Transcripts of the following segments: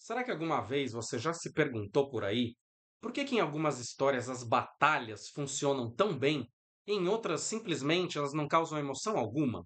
Será que alguma vez você já se perguntou por aí por que em algumas histórias as batalhas funcionam tão bem e em outras simplesmente elas não causam emoção alguma?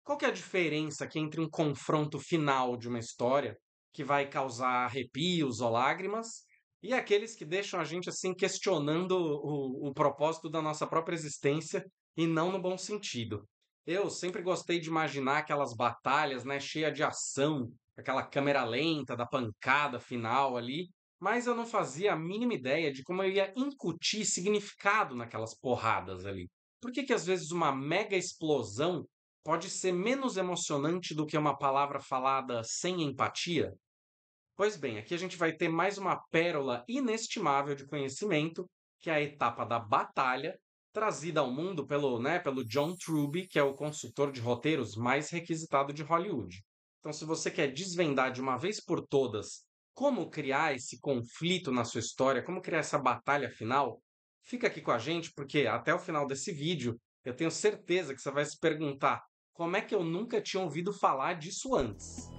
Qual que é a diferença aqui entre um confronto final de uma história que vai causar arrepios ou lágrimas e aqueles que deixam a gente assim questionando o propósito da nossa própria existência e não no bom sentido? Eu sempre gostei de imaginar aquelas batalhas, né, cheia de ação, aquela câmera lenta da pancada final ali, mas eu não fazia a mínima ideia de como eu ia incutir significado naquelas porradas ali. Por que que às vezes uma mega explosão pode ser menos emocionante do que uma palavra falada sem empatia? Pois bem, aqui a gente vai ter mais uma pérola inestimável de conhecimento, que é a etapa da batalha, trazida ao mundo pelo John Truby, que é o consultor de roteiros mais requisitado de Hollywood. Então, se você quer desvendar de uma vez por todas como criar esse conflito na sua história, como criar essa batalha final, fica aqui com a gente, porque até o final desse vídeo eu tenho certeza que você vai se perguntar como é que eu nunca tinha ouvido falar disso antes.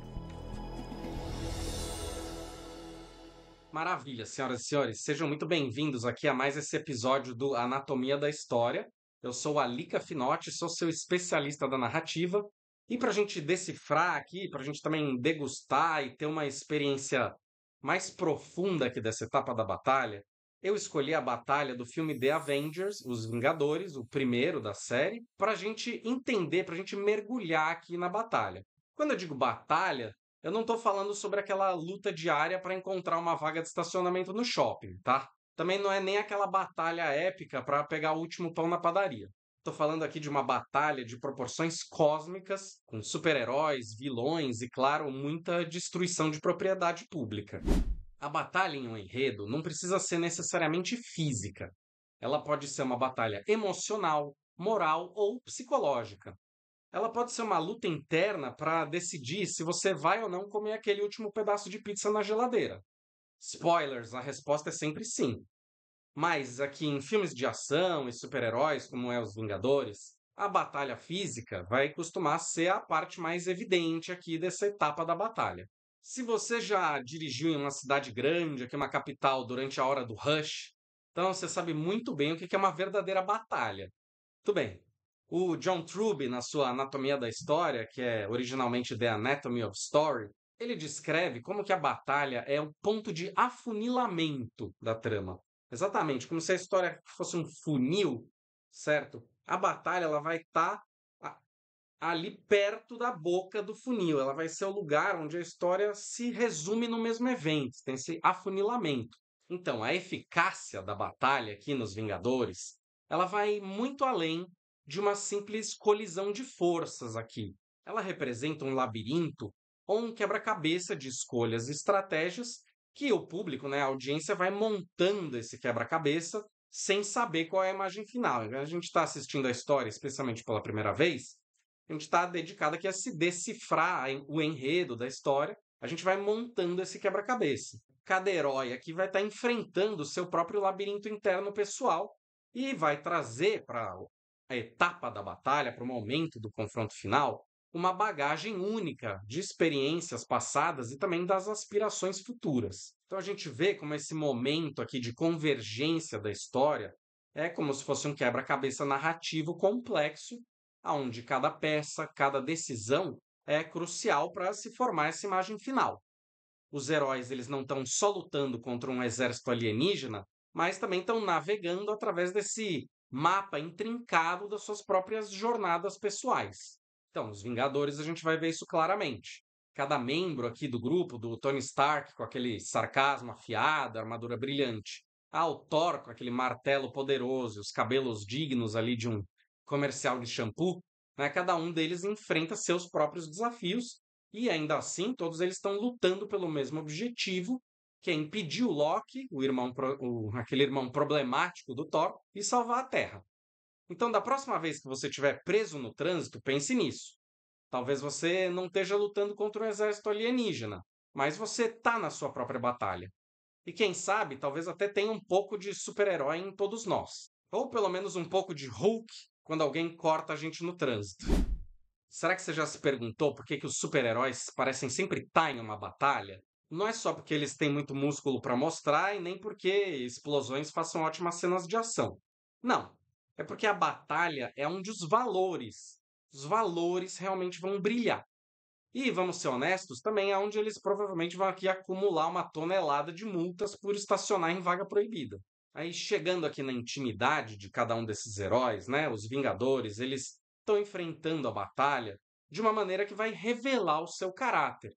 Maravilha, senhoras e senhores, sejam muito bem-vindos aqui a mais esse episódio do Anatomia da História. Eu sou a Lica Finotti, sou seu especialista da narrativa. E para a gente decifrar aqui, para a gente também degustar e ter uma experiência mais profunda aqui dessa etapa da batalha, eu escolhi a batalha do filme The Avengers, Os Vingadores, o primeiro da série, para a gente entender, para a gente mergulhar aqui na batalha. Quando eu digo batalha, eu não tô falando sobre aquela luta diária para encontrar uma vaga de estacionamento no shopping, tá? Também não é nem aquela batalha épica para pegar o último pão na padaria. Tô falando aqui de uma batalha de proporções cósmicas, com super-heróis, vilões e, claro, muita destruição de propriedade pública. A batalha em um enredo não precisa ser necessariamente física. Ela pode ser uma batalha emocional, moral ou psicológica. Ela pode ser uma luta interna para decidir se você vai ou não comer aquele último pedaço de pizza na geladeira. Spoilers, a resposta é sempre sim. Mas aqui em filmes de ação e super-heróis, como é Os Vingadores, a batalha física vai costumar ser a parte mais evidente aqui dessa etapa da batalha. Se você já dirigiu em uma cidade grande, aqui uma capital, durante a hora do rush, então você sabe muito bem o que é uma verdadeira batalha. Tudo bem. O John Truby, na sua Anatomia da História, que é originalmente The Anatomy of Story, ele descreve como que a batalha é o ponto de afunilamento da trama. Exatamente, como se a história fosse um funil, certo? A batalha ela vai estar ali perto da boca do funil. Ela vai ser o lugar onde a história se resume no mesmo evento, tem esse afunilamento. Então, a eficácia da batalha aqui nos Vingadores, ela vai muito além de uma simples colisão de forças aqui. Ela representa um labirinto ou um quebra-cabeça de escolhas e estratégias que o público, né, a audiência, vai montando esse quebra-cabeça sem saber qual é a imagem final. A gente está assistindo a história, especialmente pela primeira vez, a gente está dedicado aqui a se decifrar o enredo da história. A gente vai montando esse quebra-cabeça. Cada herói aqui vai estar enfrentando o seu próprio labirinto interno pessoal e vai trazer para a etapa da batalha, para o momento do confronto final, uma bagagem única de experiências passadas e também das aspirações futuras. Então a gente vê como esse momento aqui de convergência da história é como se fosse um quebra-cabeça narrativo complexo, onde cada peça, cada decisão é crucial para se formar essa imagem final. Os heróis eles não estão só lutando contra um exército alienígena, mas também estão navegando através desse mapa intrincado das suas próprias jornadas pessoais. Então, os Vingadores a gente vai ver isso claramente. Cada membro aqui do grupo, do Tony Stark com aquele sarcasmo afiado, armadura brilhante, o Thor com aquele martelo poderoso, os cabelos dignos ali de um comercial de shampoo, né? Cada um deles enfrenta seus próprios desafios e ainda assim, todos eles estão lutando pelo mesmo objetivo, que é impedir o Loki, aquele irmão problemático do Thor, e salvar a Terra. Então, da próxima vez que você estiver preso no trânsito, pense nisso. Talvez você não esteja lutando contra um exército alienígena, mas você está na sua própria batalha. E quem sabe, talvez até tenha um pouco de super-herói em todos nós. Ou pelo menos um pouco de Hulk quando alguém corta a gente no trânsito. Será que você já se perguntou por que os super-heróis parecem sempre estar em uma batalha? Não é só porque eles têm muito músculo para mostrar e nem porque explosões façam ótimas cenas de ação. Não. É porque a batalha é um dos valores. Os valores realmente vão brilhar. E vamos ser honestos, também é onde eles provavelmente vão aqui acumular uma tonelada de multas por estacionar em vaga proibida. Aí chegando aqui na intimidade de cada um desses heróis, né? Os Vingadores, eles estão enfrentando a batalha de uma maneira que vai revelar o seu caráter.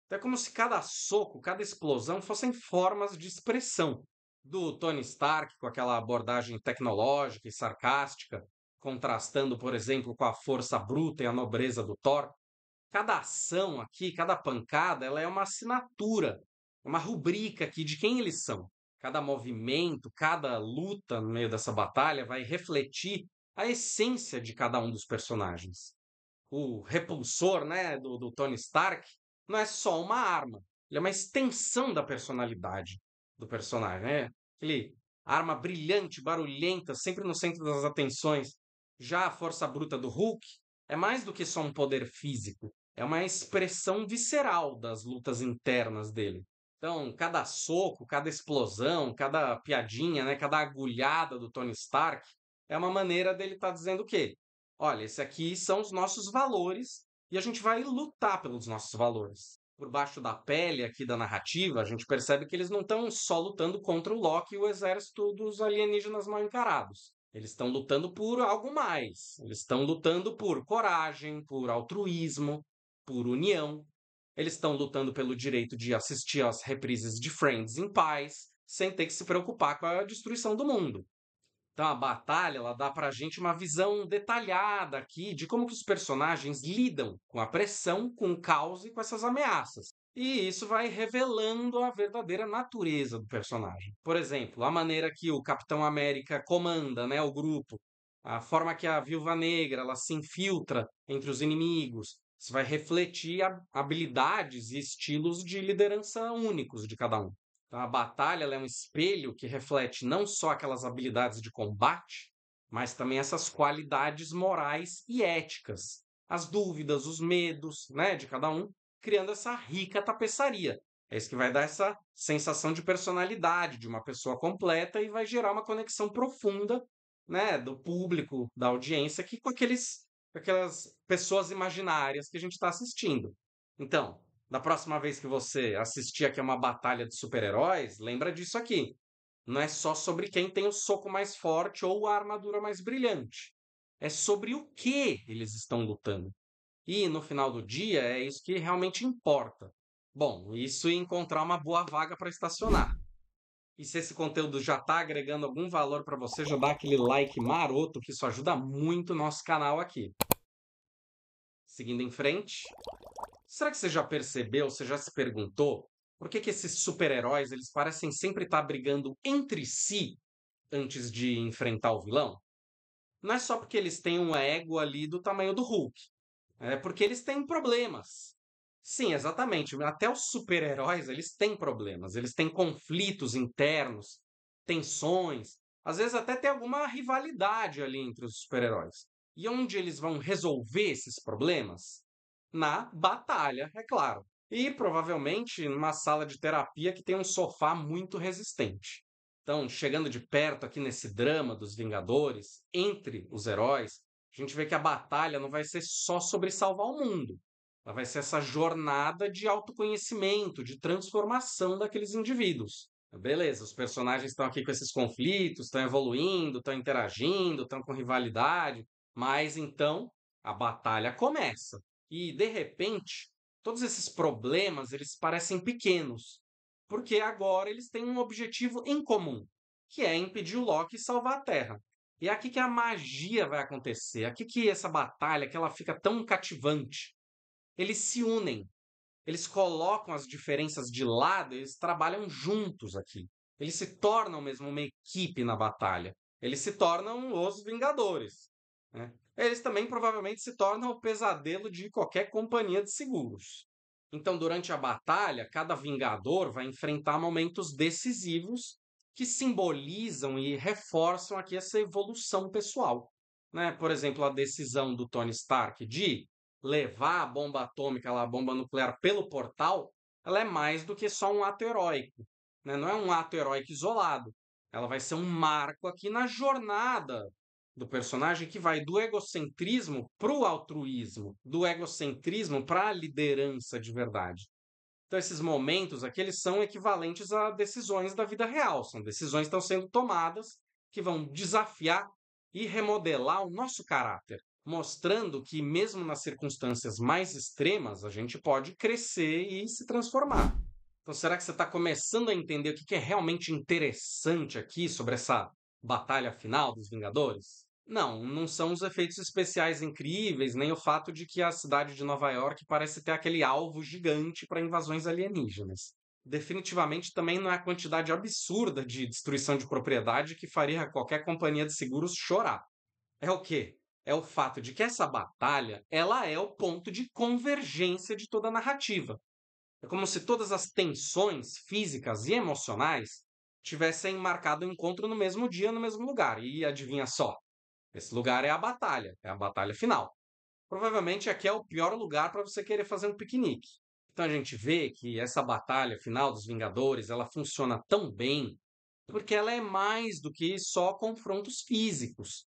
É como se cada soco, cada explosão fossem formas de expressão. Do Tony Stark com aquela abordagem tecnológica e sarcástica, contrastando, por exemplo, com a força bruta e a nobreza do Thor. Cada ação aqui, cada pancada, ela é uma assinatura, uma rubrica aqui de quem eles são. Cada movimento, cada luta no meio dessa batalha vai refletir a essência de cada um dos personagens. O repulsor, né, do Tony Stark, não é só uma arma. Ele é uma extensão da personalidade do personagem, né? Aquele arma brilhante, barulhenta, sempre no centro das atenções. Já a força bruta do Hulk é mais do que só um poder físico. É uma expressão visceral das lutas internas dele. Então, cada soco, cada explosão, cada piadinha, né, cada agulhada do Tony Stark é uma maneira dele estar dizendo o quê? Olha, esse aqui são os nossos valores e a gente vai lutar pelos nossos valores. Por baixo da pele aqui da narrativa, a gente percebe que eles não estão só lutando contra o Loki e o exército dos alienígenas mal encarados. Eles estão lutando por algo mais. Eles estão lutando por coragem, por altruísmo, por união. Eles estão lutando pelo direito de assistir às reprises de Friends em paz, sem ter que se preocupar com a destruição do mundo. Então a batalha, ela dá pra gente uma visão detalhada aqui de como que os personagens lidam com a pressão, com o caos e com essas ameaças. E isso vai revelando a verdadeira natureza do personagem. Por exemplo, a maneira que o Capitão América comanda, né, o grupo, a forma que a Viúva Negra ela se infiltra entre os inimigos. Isso vai refletir habilidades e estilos de liderança únicos de cada um. Então, a batalha ela é um espelho que reflete não só aquelas habilidades de combate, mas também essas qualidades morais e éticas, as dúvidas, os medos, né, de cada um, criando essa rica tapeçaria. É isso que vai dar essa sensação de personalidade de uma pessoa completa e vai gerar uma conexão profunda, né, do público, da audiência, que com aquelas pessoas imaginárias que a gente está assistindo. Então, da próxima vez que você assistir aqui a uma batalha de super-heróis, lembra disso aqui. Não é só sobre quem tem o soco mais forte ou a armadura mais brilhante. É sobre o que eles estão lutando. E no final do dia é isso que realmente importa. Bom, isso e encontrar uma boa vaga para estacionar. E se esse conteúdo já está agregando algum valor para você, já dá aquele like maroto, que isso ajuda muito o nosso canal aqui. Seguindo em frente, será que você já percebeu, você já se perguntou por que esses super-heróis eles parecem sempre estar brigando entre si antes de enfrentar o vilão? Não é só porque eles têm um ego ali do tamanho do Hulk, é porque eles têm problemas. Sim, exatamente. Até os super-heróis, eles têm problemas, eles têm conflitos internos, tensões, às vezes até tem alguma rivalidade ali entre os super-heróis. E onde eles vão resolver esses problemas? Na batalha, é claro. E provavelmente numa sala de terapia que tem um sofá muito resistente. Então, chegando de perto aqui nesse drama dos Vingadores, entre os heróis, a gente vê que a batalha não vai ser só sobre salvar o mundo. Ela vai ser essa jornada de autoconhecimento, de transformação daqueles indivíduos. Beleza, os personagens estão aqui com esses conflitos, estão evoluindo, estão interagindo, estão com rivalidade, mas então a batalha começa. E de repente, todos esses problemas, eles parecem pequenos, porque agora eles têm um objetivo em comum, que é impedir o Loki salvar a Terra. E é aqui que a magia vai acontecer, é aqui que essa batalha, que ela fica tão cativante. Eles se unem, eles colocam as diferenças de lado, eles trabalham juntos aqui. Eles se tornam mesmo uma equipe na batalha. Eles se tornam os Vingadores, né? Eles também provavelmente se tornam o pesadelo de qualquer companhia de seguros. Então, durante a batalha, cada Vingador vai enfrentar momentos decisivos que simbolizam e reforçam aqui essa evolução pessoal, né? Por exemplo, a decisão do Tony Stark de levar a bomba atômica, a bomba nuclear, pelo portal, ela é mais do que só um ato heróico, né? Não é um ato heróico isolado. Ela vai ser um marco aqui na jornada do personagem que vai do egocentrismo para o altruísmo, do egocentrismo para a liderança de verdade. Então, esses momentos aqui, eles são equivalentes a decisões da vida real. São decisões que estão sendo tomadas que vão desafiar e remodelar o nosso caráter, mostrando que, mesmo nas circunstâncias mais extremas, a gente pode crescer e se transformar. Então, será que você está começando a entender o que é realmente interessante aqui sobre essa batalha final dos Vingadores? Não, não são os efeitos especiais incríveis, nem o fato de que a cidade de Nova York parece ter aquele alvo gigante para invasões alienígenas. Definitivamente também não é a quantidade absurda de destruição de propriedade que faria qualquer companhia de seguros chorar. É o quê? É o fato de que essa batalha, ela é o ponto de convergência de toda a narrativa. É como se todas as tensões físicas e emocionais tivessem marcado o encontro no mesmo dia, no mesmo lugar. E adivinha só? Esse lugar é a batalha final. Provavelmente aqui é o pior lugar para você querer fazer um piquenique. Então a gente vê que essa batalha final dos Vingadores, ela funciona tão bem porque ela é mais do que só confrontos físicos.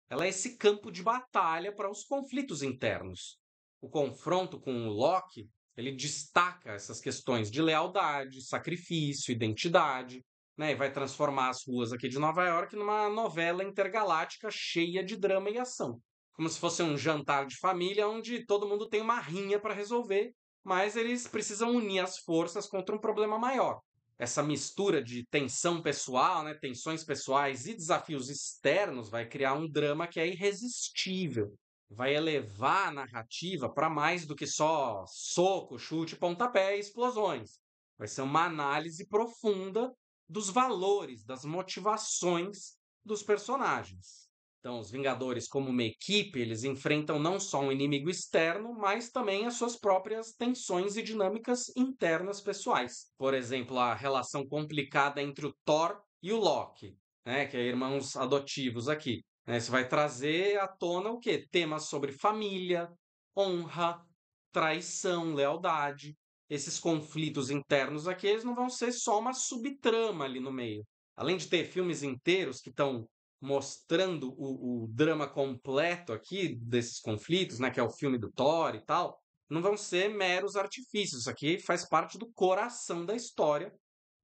Ela é esse campo de batalha para os conflitos internos. O confronto com o Loki, ele destaca essas questões de lealdade, sacrifício, identidade, né? E vai transformar as ruas aqui de Nova York numa novela intergaláctica cheia de drama e ação. Como se fosse um jantar de família onde todo mundo tem uma rinha para resolver, mas eles precisam unir as forças contra um problema maior. Essa mistura de tensão pessoal, né, tensões pessoais e desafios externos vai criar um drama que é irresistível. Vai elevar a narrativa para mais do que só soco, chute, pontapé e explosões. Vai ser uma análise profunda dos valores, das motivações dos personagens. Então, os Vingadores, como uma equipe, eles enfrentam não só um inimigo externo, mas também as suas próprias tensões e dinâmicas internas pessoais. Por exemplo, a relação complicada entre o Thor e o Loki, né, que é irmãos adotivos aqui. Né? Isso vai trazer à tona o quê? Temas sobre família, honra, traição, lealdade. Esses conflitos internos aqui, eles não vão ser só uma subtrama ali no meio. Além de ter filmes inteiros que estão mostrando o drama completo aqui desses conflitos, né, que é o filme do Thor e tal, não vão ser meros artifícios. Isso aqui faz parte do coração da história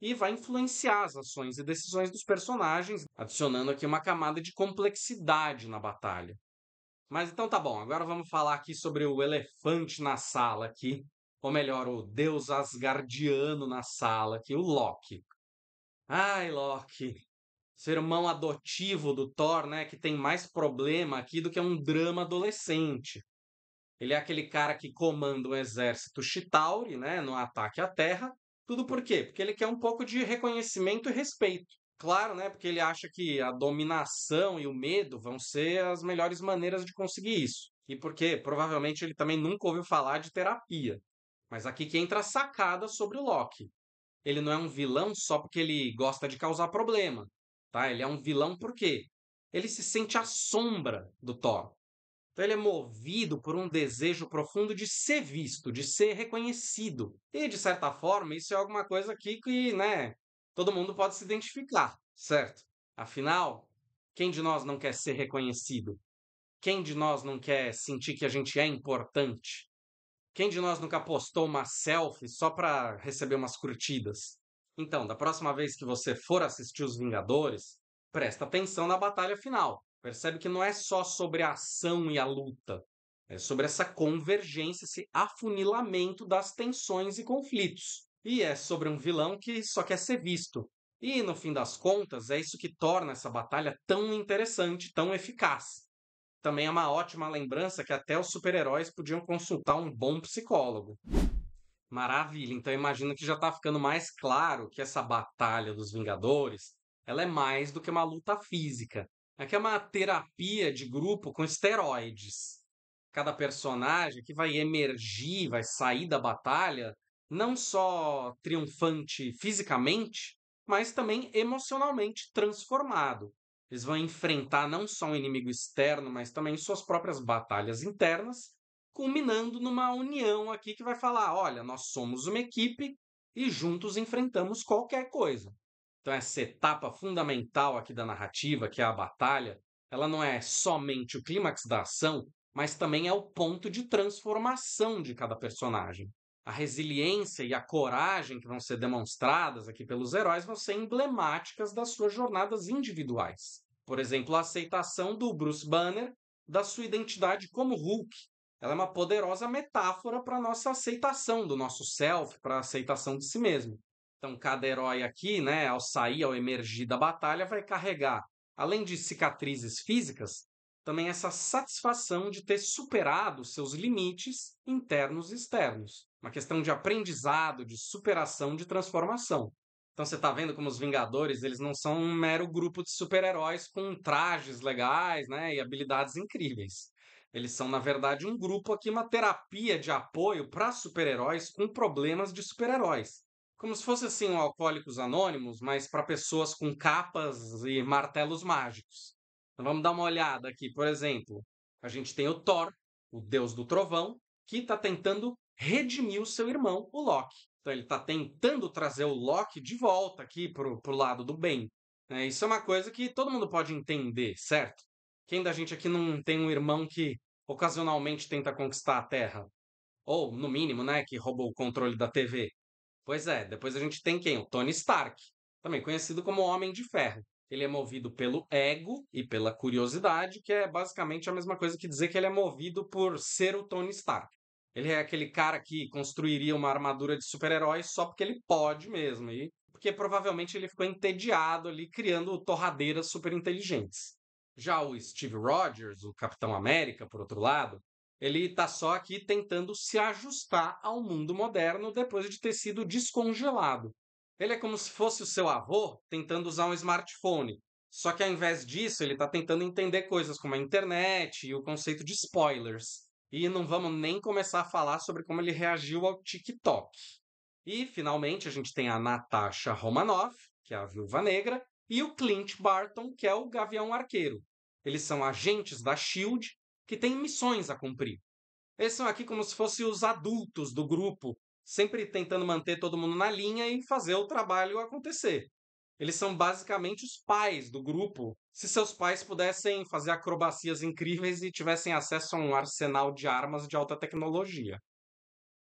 e vai influenciar as ações e decisões dos personagens, adicionando aqui uma camada de complexidade na batalha. Mas então tá bom, agora vamos falar aqui sobre o elefante na sala aqui, ou melhor, o deus asgardiano na sala aqui, o Loki. Ai, Loki, ser irmão adotivo do Thor, né, que tem mais problema aqui do que um drama adolescente. Ele é aquele cara que comanda um exército Chitauri, né, no ataque à Terra. Tudo por quê? Porque ele quer um pouco de reconhecimento e respeito. Claro, né, porque ele acha que a dominação e o medo vão ser as melhores maneiras de conseguir isso. E porque provavelmente ele também nunca ouviu falar de terapia. Mas aqui que entra a sacada sobre o Loki. Ele não é um vilão só porque ele gosta de causar problema, tá? Ele é um vilão porque ele se sente à sombra do Thor. Então ele é movido por um desejo profundo de ser visto, de ser reconhecido. E de certa forma, isso é alguma coisa aqui que, né, todo mundo pode se identificar, certo? Afinal, quem de nós não quer ser reconhecido? Quem de nós não quer sentir que a gente é importante? Quem de nós nunca postou uma selfie só para receber umas curtidas? Então, da próxima vez que você for assistir Os Vingadores, presta atenção na batalha final. Percebe que não é só sobre a ação e a luta. É sobre essa convergência, esse afunilamento das tensões e conflitos. E é sobre um vilão que só quer ser visto. E, no fim das contas, é isso que torna essa batalha tão interessante, tão eficaz. Também é uma ótima lembrança que até os super-heróis podiam consultar um bom psicólogo. Maravilha, então imagino que já está ficando mais claro que essa batalha dos Vingadores, ela é mais do que uma luta física. É que é uma terapia de grupo com esteroides. Cada personagem que vai emergir, vai sair da batalha, não só triunfante fisicamente, mas também emocionalmente transformado. Eles vão enfrentar não só um inimigo externo, mas também suas próprias batalhas internas, culminando numa união aqui que vai falar: olha, nós somos uma equipe e juntos enfrentamos qualquer coisa. Então, essa etapa fundamental aqui da narrativa, que é a batalha, ela não é somente o clímax da ação, mas também é o ponto de transformação de cada personagem. A resiliência e a coragem que vão ser demonstradas aqui pelos heróis vão ser emblemáticas das suas jornadas individuais. Por exemplo, a aceitação do Bruce Banner da sua identidade como Hulk. Ela é uma poderosa metáfora para a nossa aceitação do nosso self, para a aceitação de si mesmo. Então, cada herói aqui, né, ao sair, ao emergir da batalha, vai carregar, além de cicatrizes físicas, também essa satisfação de ter superado seus limites internos e externos. Uma questão de aprendizado, de superação, de transformação. Então você está vendo como os Vingadores, eles não são um mero grupo de super-heróis com trajes legais, né, e habilidades incríveis. Eles são, na verdade, um grupo aqui, uma terapia de apoio para super-heróis com problemas de super-heróis. Como se fosse assim um Alcoólicos Anônimos, mas para pessoas com capas e martelos mágicos. Então vamos dar uma olhada aqui, por exemplo. A gente tem o Thor, o deus do trovão, que está tentando redimir o seu irmão, o Loki. Então ele está tentando trazer o Loki de volta aqui pro lado do bem. Isso é uma coisa que todo mundo pode entender, certo? Quem da gente aqui não tem um irmão que ocasionalmente tenta conquistar a Terra? Ou, no mínimo, né, que roubou o controle da TV? Pois é, depois a gente tem quem? O Tony Stark, também conhecido como Homem de Ferro. Ele é movido pelo ego e pela curiosidade, que é basicamente a mesma coisa que dizer que ele é movido por ser o Tony Stark. Ele é aquele cara que construiria uma armadura de super-herói só porque ele pode mesmo, e porque provavelmente ele ficou entediado ali criando torradeiras super inteligentes. Já o Steve Rogers, o Capitão América, por outro lado, ele está só aqui tentando se ajustar ao mundo moderno depois de ter sido descongelado. Ele é como se fosse o seu avô tentando usar um smartphone. Só que ao invés disso, ele está tentando entender coisas como a internet e o conceito de spoilers. E não vamos nem começar a falar sobre como ele reagiu ao TikTok. E, finalmente, a gente tem a Natasha Romanoff, que é a Viúva Negra, e o Clint Barton, que é o Gavião Arqueiro. Eles são agentes da SHIELD que têm missões a cumprir. Eles são aqui como se fossem os adultos do grupo, sempre tentando manter todo mundo na linha e fazer o trabalho acontecer. Eles são basicamente os pais do grupo, se seus pais pudessem fazer acrobacias incríveis e tivessem acesso a um arsenal de armas de alta tecnologia.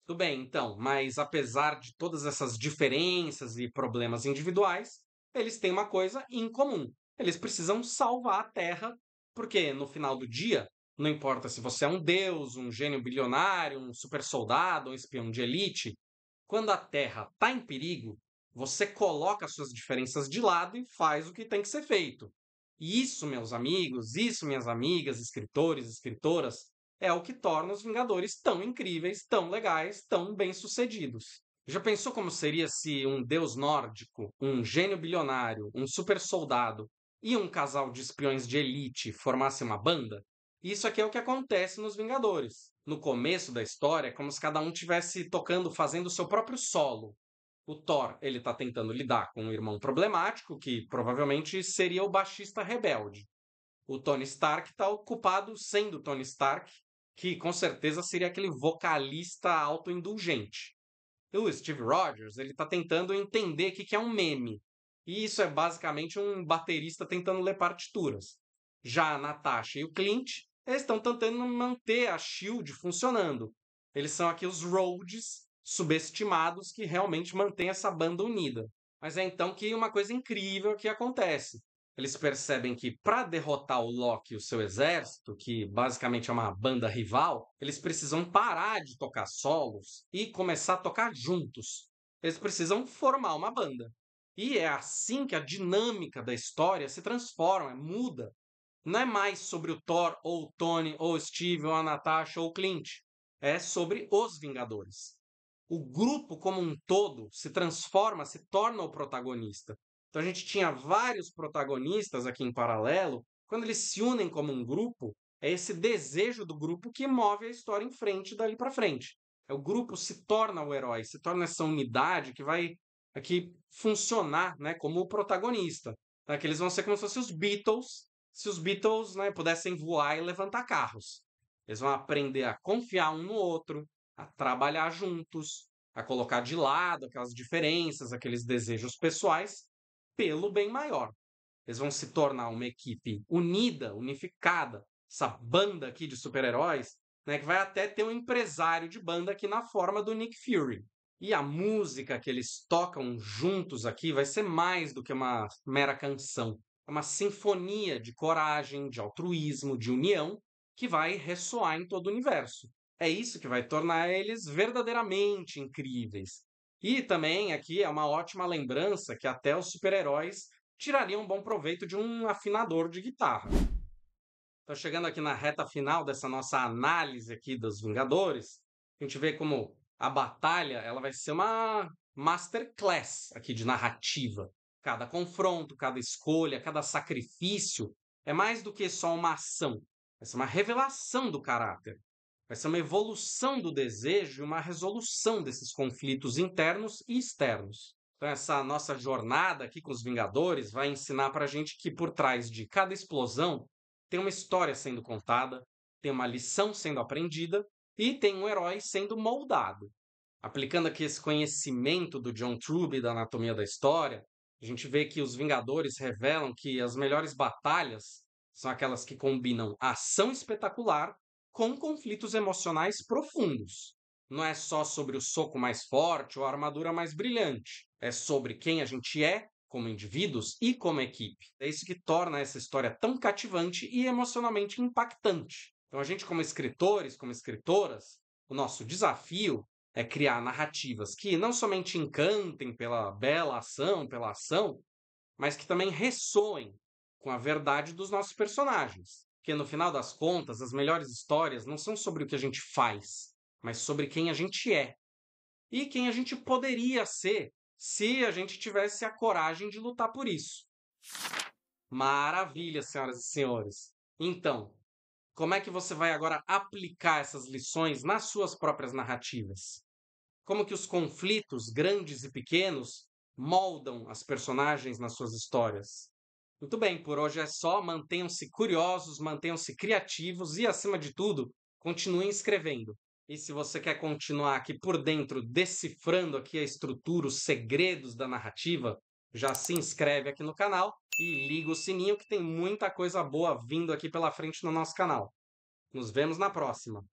Tudo bem, então, mas apesar de todas essas diferenças e problemas individuais, eles têm uma coisa em comum. Eles precisam salvar a Terra, porque no final do dia, não importa se você é um deus, um gênio bilionário, um super soldado, um espião de elite, quando a Terra está em perigo, você coloca suas diferenças de lado e faz o que tem que ser feito. E isso, meus amigos, isso, minhas amigas, escritores, escritoras, é o que torna os Vingadores tão incríveis, tão legais, tão bem-sucedidos. Já pensou como seria se um deus nórdico, um gênio bilionário, um super soldado e um casal de espiões de elite formassem uma banda? Isso aqui é o que acontece nos Vingadores. No começo da história, é como se cada um tivesse tocando, fazendo o seu próprio solo. O Thor, ele tá tentando lidar com um irmão problemático, que provavelmente seria o baixista rebelde. O Tony Stark está ocupado sendo Tony Stark, que com certeza seria aquele vocalista autoindulgente. E o Steve Rogers, ele tá tentando entender o que que é um meme. E isso é basicamente um baterista tentando ler partituras. Já a Natasha e o Clint, eles estão tentando manter a Shield funcionando. Eles são aqui os Rhodes subestimados que realmente mantêm essa banda unida. Mas é então que uma coisa incrível que acontece. Eles percebem que para derrotar o Loki e o seu exército, que basicamente é uma banda rival, eles precisam parar de tocar solos e começar a tocar juntos. Eles precisam formar uma banda. E é assim que a dinâmica da história se transforma, muda. Não é mais sobre o Thor, ou o Tony, ou o Steve, ou a Natasha, ou o Clint. É sobre os Vingadores. O grupo como um todo se transforma, se torna o protagonista. Então a gente tinha vários protagonistas aqui em paralelo. Quando eles se unem como um grupo, é esse desejo do grupo que move a história em frente dali para frente. É o grupo se torna o herói, se torna essa unidade que vai aqui funcionar, né, como o protagonista. Tá? Que eles vão ser como se fossem os Beatles, se os Beatles, né, pudessem voar e levantar carros. Eles vão aprender a confiar um no outro, a trabalhar juntos, a colocar de lado aquelas diferenças, aqueles desejos pessoais, pelo bem maior. Eles vão se tornar uma equipe unida, unificada, essa banda aqui de super-heróis, né, que vai até ter um empresário de banda aqui na forma do Nick Fury. E a música que eles tocam juntos aqui vai ser mais do que uma mera canção. É uma sinfonia de coragem, de altruísmo, de união, que vai ressoar em todo o universo. É isso que vai tornar eles verdadeiramente incríveis. E também aqui é uma ótima lembrança que até os super-heróis tirariam um bom proveito de um afinador de guitarra. Então, chegando aqui na reta final dessa nossa análise aqui dos Vingadores, a gente vê como a batalha ela vai ser uma masterclass aqui de narrativa. Cada confronto, cada escolha, cada sacrifício é mais do que só uma ação. Vai ser uma revelação do caráter. Vai ser uma evolução do desejo e uma resolução desses conflitos internos e externos. Então, essa nossa jornada aqui com os Vingadores vai ensinar para a gente que por trás de cada explosão tem uma história sendo contada, tem uma lição sendo aprendida e tem um herói sendo moldado. Aplicando aqui esse conhecimento do John Truby da anatomia da história, a gente vê que os Vingadores revelam que as melhores batalhas são aquelas que combinam ação espetacular com conflitos emocionais profundos. Não é só sobre o soco mais forte ou a armadura mais brilhante. É sobre quem a gente é como indivíduos e como equipe. É isso que torna essa história tão cativante e emocionalmente impactante. Então, a gente, como escritores, como escritoras, o nosso desafio é criar narrativas que não somente encantem pela bela ação, pela ação, mas que também ressoem com a verdade dos nossos personagens. Porque no final das contas, as melhores histórias não são sobre o que a gente faz, mas sobre quem a gente é e quem a gente poderia ser se a gente tivesse a coragem de lutar por isso. Maravilha, senhoras e senhores. Então, como é que você vai agora aplicar essas lições nas suas próprias narrativas? Como que os conflitos grandes e pequenos moldam as personagens nas suas histórias? Muito bem, por hoje é só. Mantenham-se curiosos, mantenham-se criativos e, acima de tudo, continuem escrevendo. E se você quer continuar aqui por dentro, decifrando aqui a estrutura, os segredos da narrativa, já se inscreve aqui no canal e liga o sininho que tem muita coisa boa vindo aqui pela frente no nosso canal. Nos vemos na próxima.